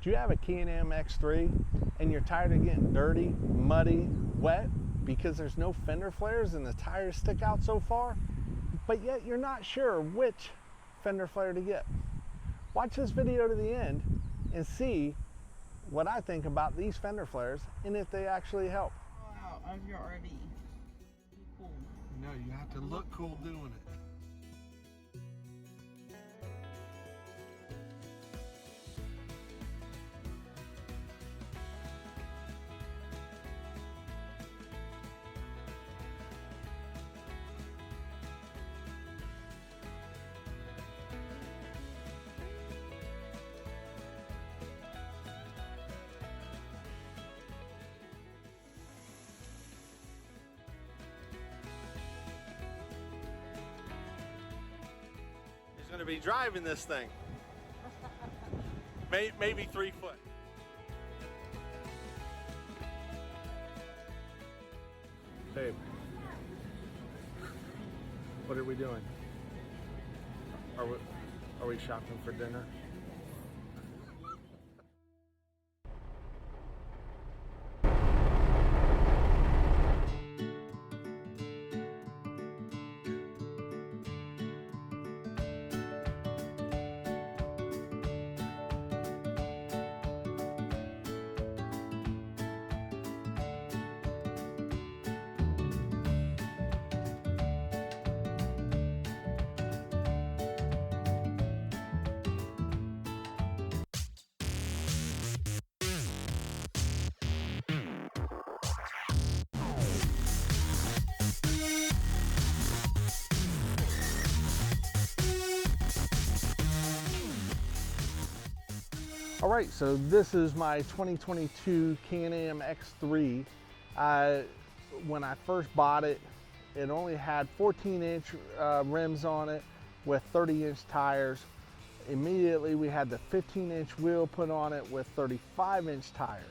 Do you have a Can-Am X3 and you're tired of getting dirty, muddy, wet because there's no fender flares and the tires stick out so far, but yet you're not sure which fender flare to get? Watch this video to the end and see what I think about these fender flares and if they actually help. Out of your RV. Cool. No, you have to look cool doing it. Going to be driving this thing. Maybe 3 foot. Babe, what are we doing? Are we shopping for dinner? All right, so this is my 2022 Can-Am X3. When I first bought it, it only had 14-inch rims on it with 30-inch tires. Immediately, we had the 15-inch wheel put on it with 35-inch tires.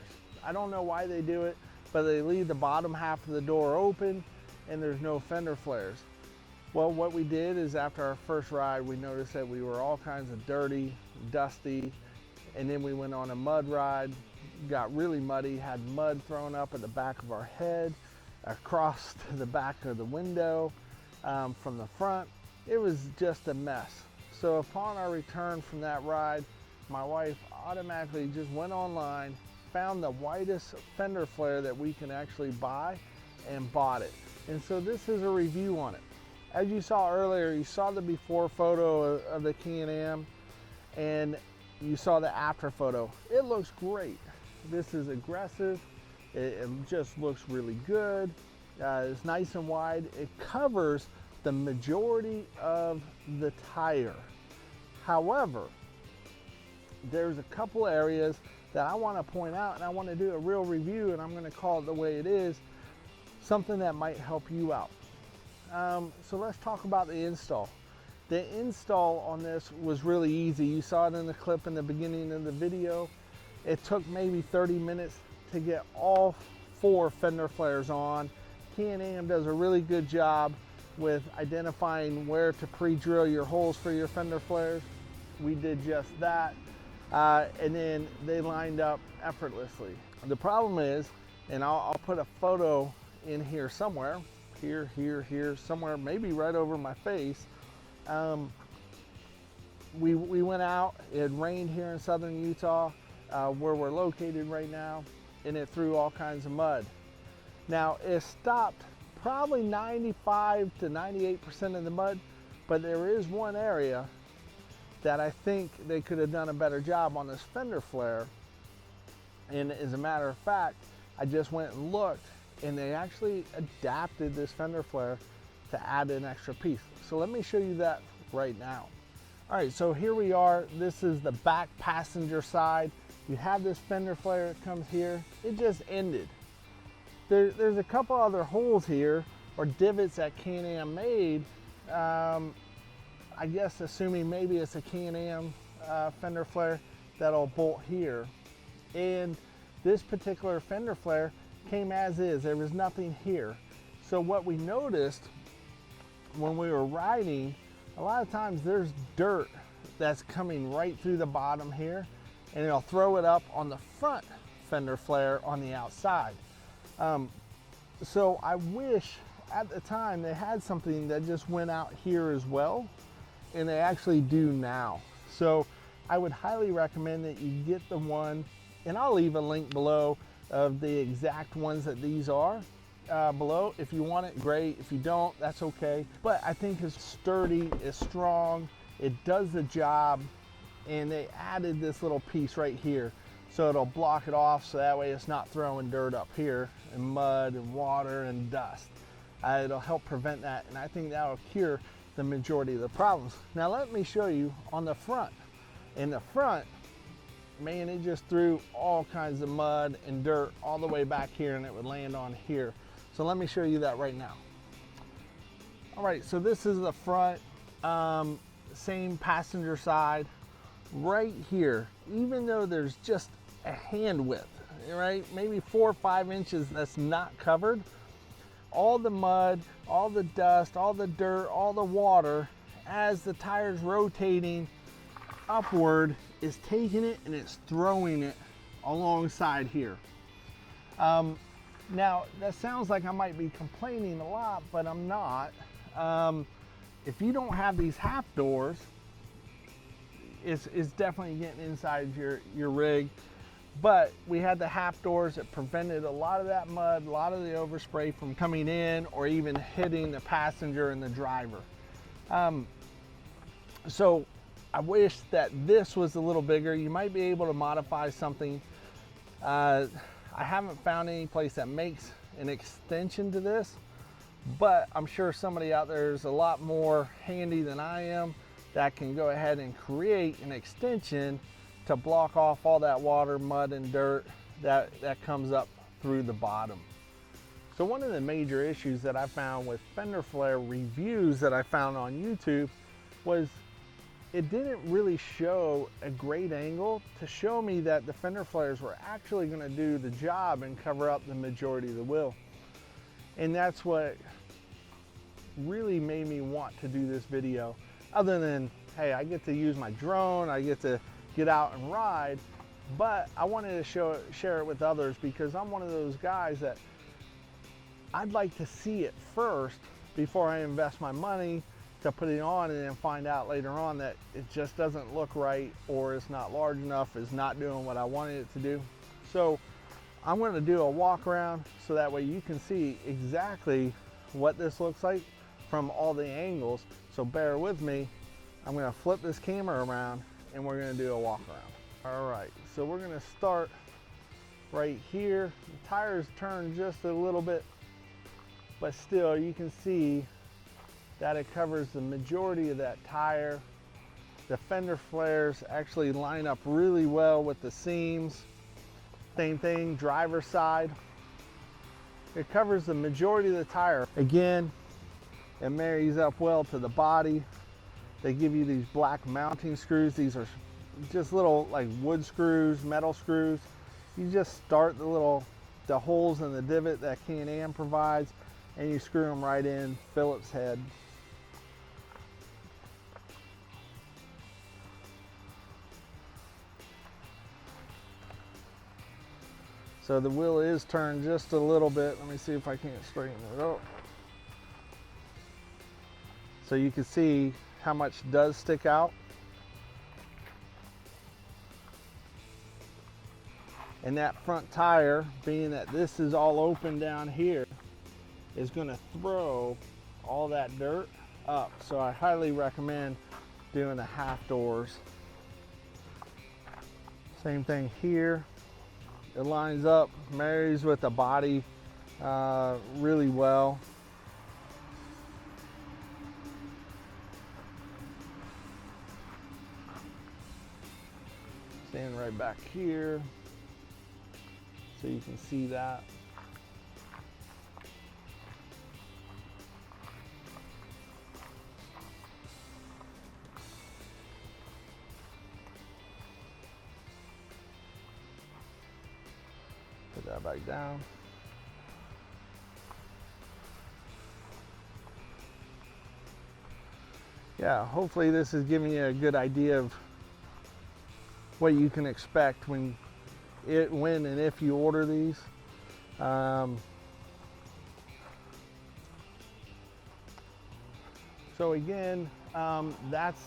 I don't know why they do it, but they leave the bottom half of the door open and there's no fender flares. Well, what we did is after our first ride, we noticed that we were all kinds of dirty, dusty, and then we went on a mud ride, got really muddy, had mud thrown up at the back of our head, across to the back of the window, from the front. It was just a mess. So upon our return from that ride, my wife automatically just went online, found the whitest fender flare that we can actually buy, and bought it. And so this is a review on it. As you saw earlier, you saw the before photo of the Can-Am, and you saw the after photo. It looks great. This is aggressive. It just looks really good. It's nice and wide. It covers the majority of the tire. However, there's a couple areas that I want to point out, and I want to do a real review, and I'm going to call it the way it is, something that might help you out. So let's talk about the install. The install on this was really easy. You saw it in the clip in the beginning of the video. It took maybe 30 minutes to get all 4 fender flares on. Can-Am does a really good job with identifying where to pre-drill your holes for your fender flares. We did just that, and then they lined up effortlessly. The problem is, and I'll put a photo in here somewhere, here, somewhere, maybe right over my face. We went out. It had rained here in southern Utah, where we're located right now, and it threw all kinds of mud. Now it stopped probably 95 to 98% of the mud, but there is one area that I think they could have done a better job on this fender flare. And as a matter of fact, I just went and looked, and they actually adapted this fender flare to add an extra piece. So let me show you that right now. All right, so here we are. This is the back passenger side. You have this fender flare that comes here. It just ended. There's a couple other holes here, or divots that Can-Am made. I guess assuming maybe it's a Can-Am fender flare that'll bolt here. And this particular fender flare came as is. There was nothing here. So what we noticed when we were riding, a lot of times there's dirt that's coming right through the bottom here, and it'll throw it up on the front fender flare on the outside. So I wish at the time they had something that just went out here as well, and they actually do now. So I would highly recommend that you get the one, and I'll leave a link below of the exact ones that these are below. If you want it, great. If you don't, that's okay. But I think it's sturdy, it's strong, it does the job, and they added this little piece right here so it'll block it off, so that way it's not throwing dirt up here and mud and water and dust. It'll help prevent that, and I think that'll cure the majority of the problems. Now let me show you on the front. In the front, man, it just threw all kinds of mud and dirt all the way back here, and it would land on here. So let me show you that right now. All right, so this is the front, same passenger side. Right here, even though there's just a hand width, right, maybe 4 or 5 inches that's not covered, all the mud, all the dust, all the dirt, all the water, as the tire's rotating upward, is taking it and it's throwing it alongside here. Now that sounds like I might be complaining a lot, but I'm not. If you don't have these half doors, it's definitely getting inside your rig. But we had the half doors that prevented a lot of that mud, a lot of the overspray from coming in or even hitting the passenger and the driver. So I wish that this was a little bigger. You might be able to modify something. I haven't found any place that makes an extension to this, but I'm sure somebody out there is a lot more handy than I am that can go ahead and create an extension to block off all that water, mud, and dirt that comes up through the bottom. So one of the major issues that I found with fender flare reviews that I found on YouTube was it didn't really show a great angle to show me that the fender flares were actually going to do the job and cover up the majority of the wheel. And that's what really made me want to do this video. Other than, hey, I get to use my drone, I get to get out and ride, but I wanted to share it with others because I'm one of those guys that I'd like to see it first before I invest my money to put it on and then find out later on that it just doesn't look right, or it's not large enough, it's not doing what I wanted it to do. So I'm going to do a walk around so that way you can see exactly what this looks like from all the angles. So bear with me. I'm going to flip this camera around and we're going to do a walk around. All right, so we're going to start right here. The tires turn just a little bit, but still you can see that it covers the majority of that tire. The fender flares actually line up really well with the seams. Same thing, driver's side. It covers the majority of the tire. Again, it marries up well to the body. They give you these black mounting screws. These are just little like wood screws, metal screws. You just start the holes in the divot that Can-Am provides, and you screw them right in, Phillips head. So the wheel is turned just a little bit. Let me see if I can't straighten it up. So you can see how much does stick out. And that front tire, being that this is all open down here, is going to throw all that dirt up. So I highly recommend doing the half doors. Same thing here. It lines up, marries with the body really well. Stand right back here so you can see that. Put that back down. Yeah, hopefully this is giving you a good idea of what you can expect when and if you order these. So again, that's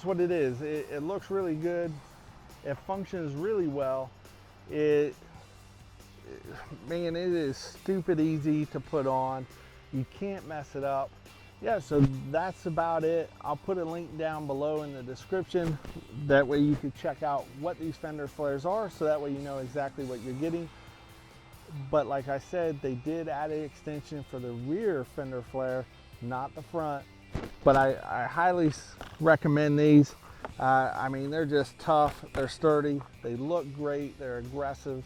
what it is. It looks really good. It functions really well. Man, it is stupid easy to put on. You can't mess it up. Yeah, so that's about it. I'll put a link down below in the description. That way you can check out what these fender flares are, so that way you know exactly what you're getting. But like I said, they did add an extension for the rear fender flare, not the front. But I highly recommend these. I mean, they're just tough, they're sturdy, they look great, they're aggressive,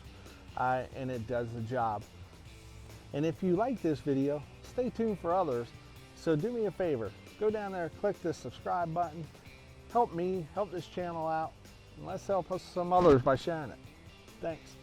and it does the job. And if you like this video, stay tuned for others. So do me a favor, go down there, click the subscribe button, help me, help this channel out, and let's help us some others by sharing it. Thanks.